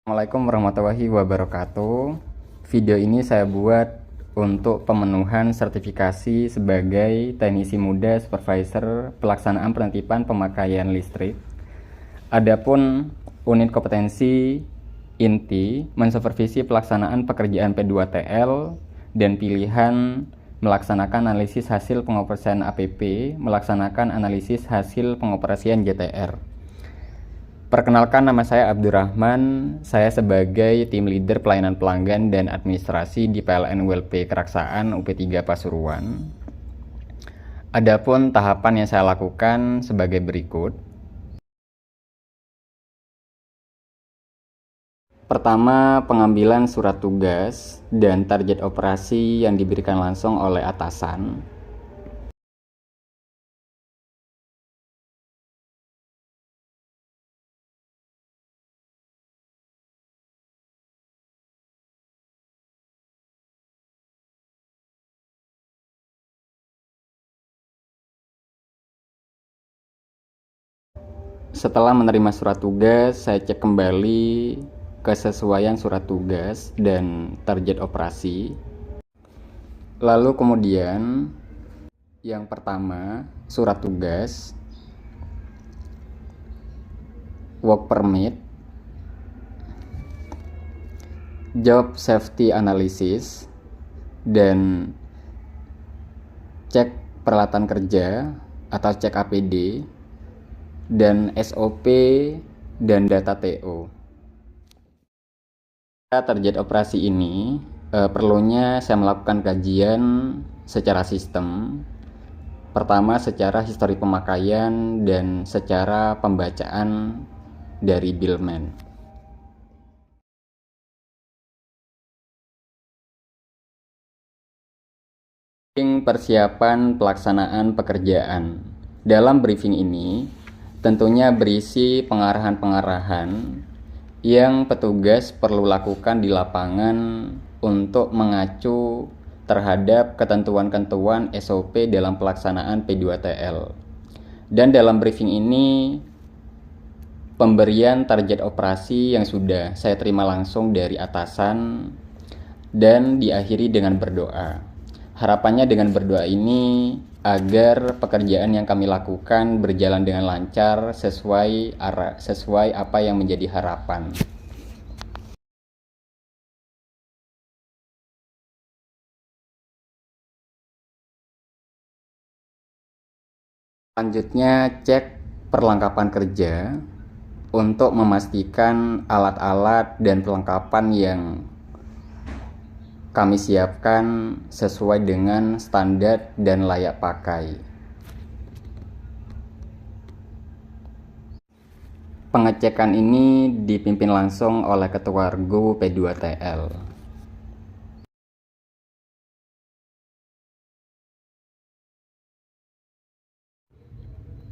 Assalamualaikum warahmatullahi wabarakatuh. Video ini saya buat untuk pemenuhan sertifikasi sebagai teknisi muda supervisor pelaksanaan penentipan pemakaian listrik. Adapun unit kompetensi inti mensupervisi pelaksanaan pekerjaan P2TL dan pilihan melaksanakan analisis hasil pengoperasian APP, melaksanakan analisis hasil pengoperasian JTR. Perkenalkan, nama saya Abdurrahman. Saya sebagai tim leader pelayanan pelanggan dan administrasi di PLN WLP Keraksaan UP3 Pasuruan. Adapun tahapan yang saya lakukan sebagai berikut. Pertama, pengambilan surat tugas dan target operasi yang diberikan langsung oleh atasan. Setelah menerima surat tugas, saya cek kembali kesesuaian surat tugas dan target operasi. Lalu kemudian yang pertama, surat tugas, work permit, job safety analysis, dan cek peralatan kerja atau cek APD, dan SOP dan data TO. Target operasi ini perlunya saya melakukan kajian secara sistem. Pertama secara histori pemakaian dan secara pembacaan dari billman. Persiapan pelaksanaan pekerjaan. Dalam briefing ini tentunya berisi pengarahan-pengarahan yang petugas perlu lakukan di lapangan untuk mengacu terhadap ketentuan-ketentuan SOP dalam pelaksanaan P2TL. Dan dalam briefing ini pemberian target operasi yang sudah saya terima langsung dari atasan dan diakhiri dengan berdoa. Harapannya dengan berdoa ini agar pekerjaan yang kami lakukan berjalan dengan lancar sesuai apa yang menjadi harapan. Selanjutnya cek perlengkapan kerja untuk memastikan alat-alat dan perlengkapan yang kami siapkan sesuai dengan standar dan layak pakai. Pengecekan ini dipimpin langsung oleh Ketua Regu P2TL.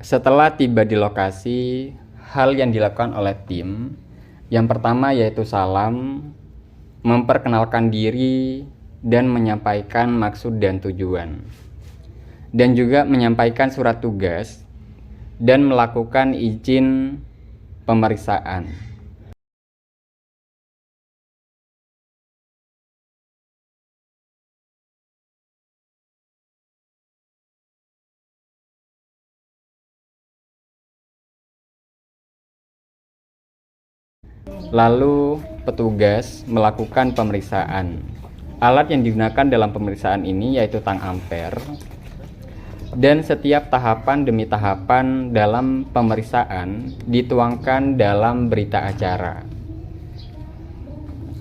Setelah tiba di lokasi, hal yang dilakukan oleh tim yang pertama yaitu salam, memperkenalkan diri dan menyampaikan maksud dan tujuan, dan juga menyampaikan surat tugas dan melakukan izin pemeriksaan. Lalu petugas melakukan pemeriksaan. Alat yang digunakan dalam pemeriksaan ini yaitu tang ampere. Dan setiap tahapan demi tahapan dalam pemeriksaan dituangkan dalam berita acara.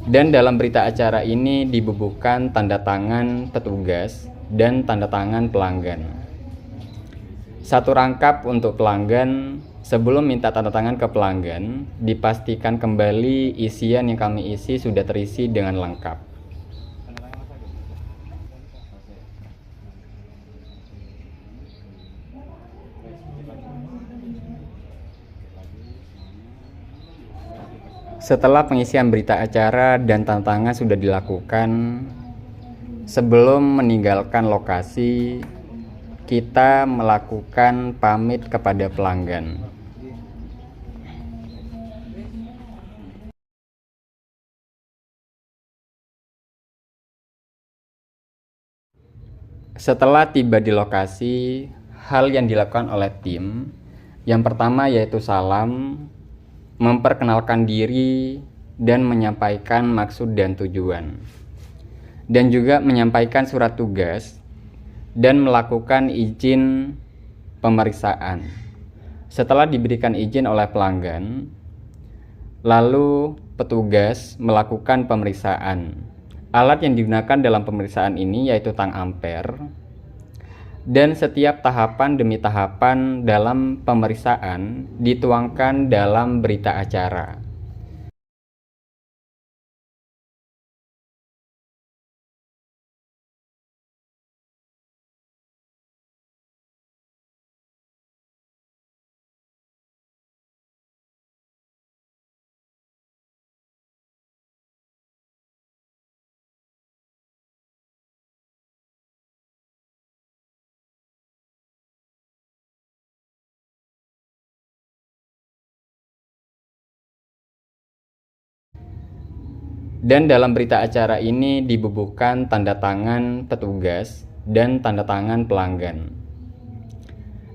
Dan dalam berita acara ini dibubuhkan tanda tangan petugas dan tanda tangan pelanggan. Satu rangkap untuk pelanggan. Sebelum minta tanda tangan ke pelanggan, dipastikan kembali isian yang kami isi sudah terisi dengan lengkap. Setelah pengisian berita acara dan tanda tangan sudah dilakukan, sebelum meninggalkan lokasi, kita melakukan pamit kepada pelanggan. Setelah tiba di lokasi, hal yang dilakukan oleh tim yang pertama yaitu salam, memperkenalkan diri, dan menyampaikan maksud dan tujuan, dan juga menyampaikan surat tugas dan melakukan izin pemeriksaan. Setelah diberikan izin oleh pelanggan, lalu petugas melakukan pemeriksaan. Alat yang digunakan dalam pemeriksaan ini yaitu tang ampere, dan setiap tahapan demi tahapan dalam pemeriksaan dituangkan dalam berita acara. Dan dalam berita acara ini dibubuhkan tanda tangan petugas dan tanda tangan pelanggan.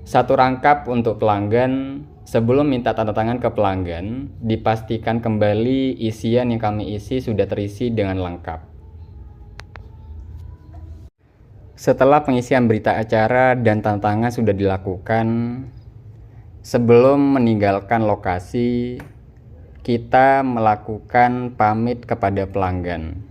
Satu rangkap untuk pelanggan. Sebelum minta tanda tangan ke pelanggan, dipastikan kembali isian yang kami isi sudah terisi dengan lengkap. Setelah pengisian berita acara dan tanda tangan sudah dilakukan, sebelum meninggalkan lokasi, kita melakukan pamit kepada pelanggan.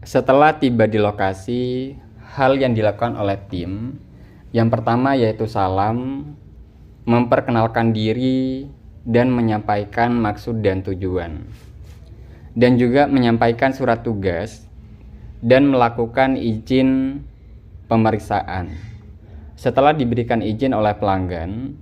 Setelah tiba di lokasi, hal yang dilakukan oleh tim yang pertama yaitu salam, memperkenalkan diri, dan menyampaikan maksud dan tujuan, dan juga menyampaikan surat tugas dan melakukan izin pemeriksaan. Setelah diberikan izin oleh pelanggan,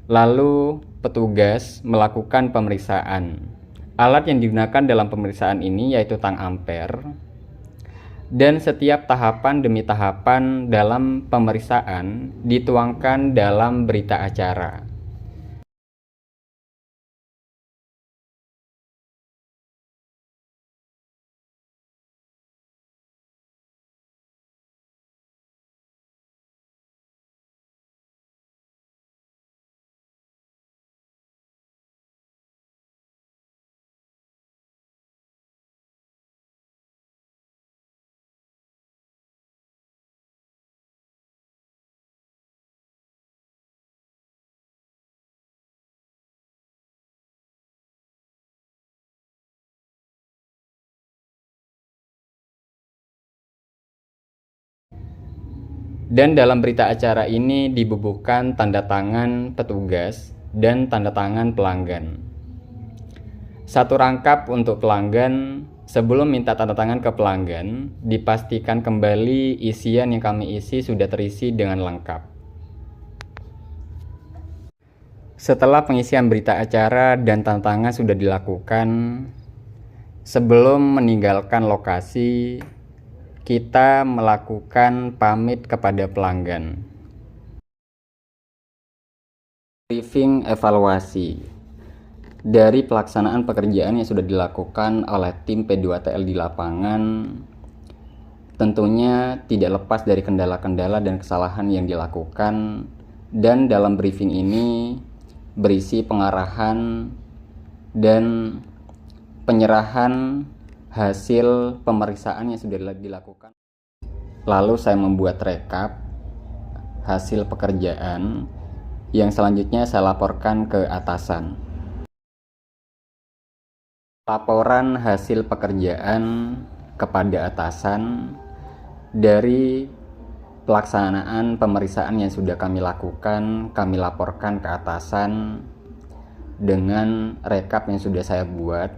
lalu petugas melakukan pemeriksaan. Alat yang digunakan dalam pemeriksaan ini yaitu tang ampere, dan setiap tahapan demi tahapan dalam pemeriksaan dituangkan dalam berita acara. Dan dalam berita acara ini dibubuhkan tanda tangan petugas dan tanda tangan pelanggan. Satu rangkap untuk pelanggan. Sebelum minta tanda tangan ke pelanggan, dipastikan kembali isian yang kami isi sudah terisi dengan lengkap. Setelah pengisian berita acara dan tanda tangan sudah dilakukan, sebelum meninggalkan lokasi, kita melakukan pamit kepada pelanggan. Briefing evaluasi dari pelaksanaan pekerjaan yang sudah dilakukan oleh tim P2TL di lapangan. Tentunya tidak lepas dari kendala-kendala dan kesalahan yang dilakukan, dan dalam briefing ini berisi pengarahan dan penyerahan hasil pemeriksaan yang sudah dilakukan. Lalu saya membuat rekap hasil pekerjaan yang selanjutnya saya laporkan ke atasan. laporan hasil pekerjaan kepada atasan dari pelaksanaan pemeriksaan yang sudah kami lakukan, kami laporkan ke atasan dengan rekap yang sudah saya buat,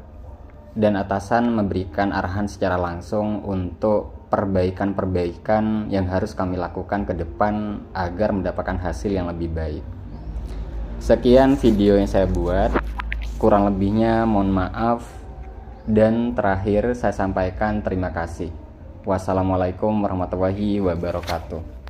dan atasan memberikan arahan secara langsung untuk perbaikan-perbaikan yang harus kami lakukan ke depan agar mendapatkan hasil yang lebih baik. Sekian video yang saya buat, kurang lebihnya mohon maaf, dan terakhir saya sampaikan terima kasih. Wassalamualaikum warahmatullahi wabarakatuh.